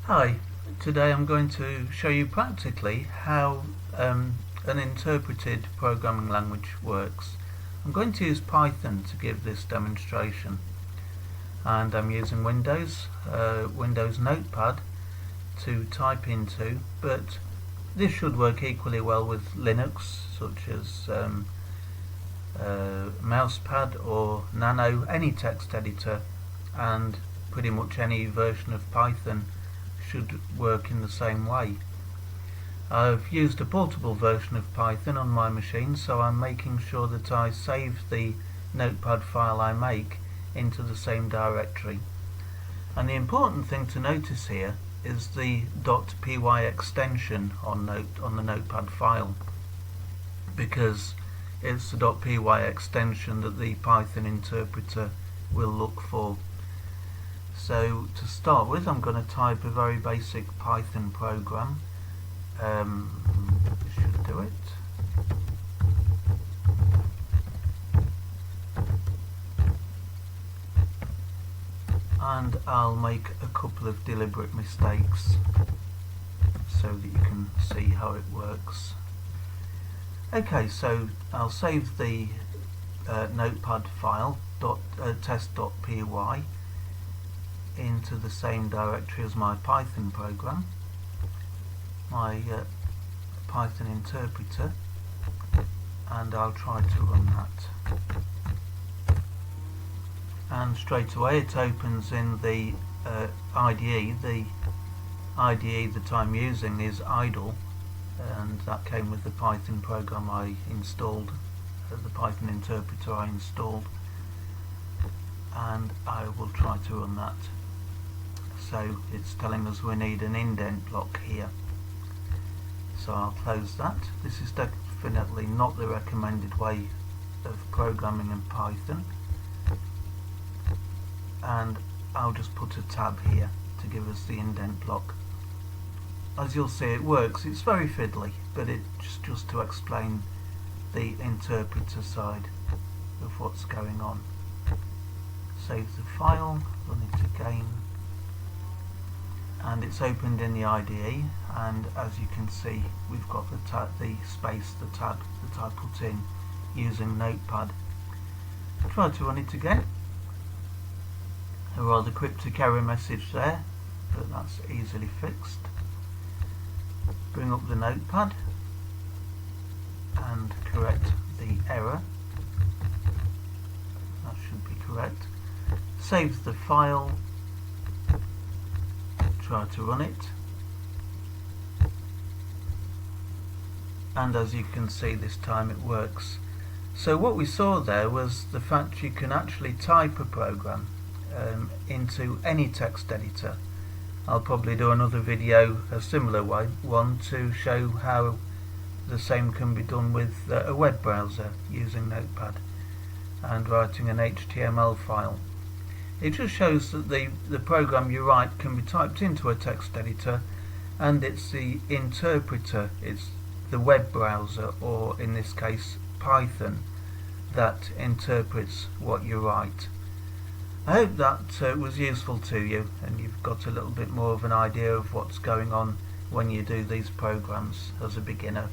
Hi, today I'm going to show you practically how an interpreted programming language works. I'm going to use Python to give this demonstration, and I'm using Windows Notepad to type into, but this should work equally well with Linux, such as Mousepad or Nano, any text editor, and pretty much any version of Python should work in the same way. I've used a portable version of Python on my machine, so I'm making sure that I save the notepad file I make into the same directory. And the important thing to notice here is the .py extension on the notepad file, because it's the .py extension that the Python interpreter will look for. So to start with, I'm going to type a very basic Python program. This should do it. And I'll make a couple of deliberate mistakes so that you can see how it works. Okay, so I'll save the notepad file test.py into the same directory as my Python program, my Python interpreter, and I'll try to run that. And straight away it opens in the IDE. The IDE that I'm using is idle, and that came with the Python program I installed, the Python interpreter I installed, and I will try to run that. So it's telling us we need an indent block here, so I'll close that. This is definitely not the recommended way of programming in Python, and I'll just put a tab here to give us the indent block. As you'll see, it works. It's very fiddly, but it's just to explain the interpreter side of what's going on. Save the file, run it again, and it's opened in the IDE, and as you can see, we've got the tab that I put in using Notepad. Try to run it again. A rather cryptic error message there, but that's easily fixed. Bring up the Notepad and correct the error. That should be correct. Save the file, try to run it, and as you can see, this time it works. So what we saw there was the fact you can actually type a program into any text editor. I'll probably do another video, a similar one, to show how the same can be done with a web browser using Notepad and writing an HTML file. It just shows that the program you write can be typed into a text editor, and it's the interpreter, it's the web browser, or in this case Python, that interprets what you write. I hope that was useful to you, and you've got a little bit more of an idea of what's going on when you do these programs as a beginner.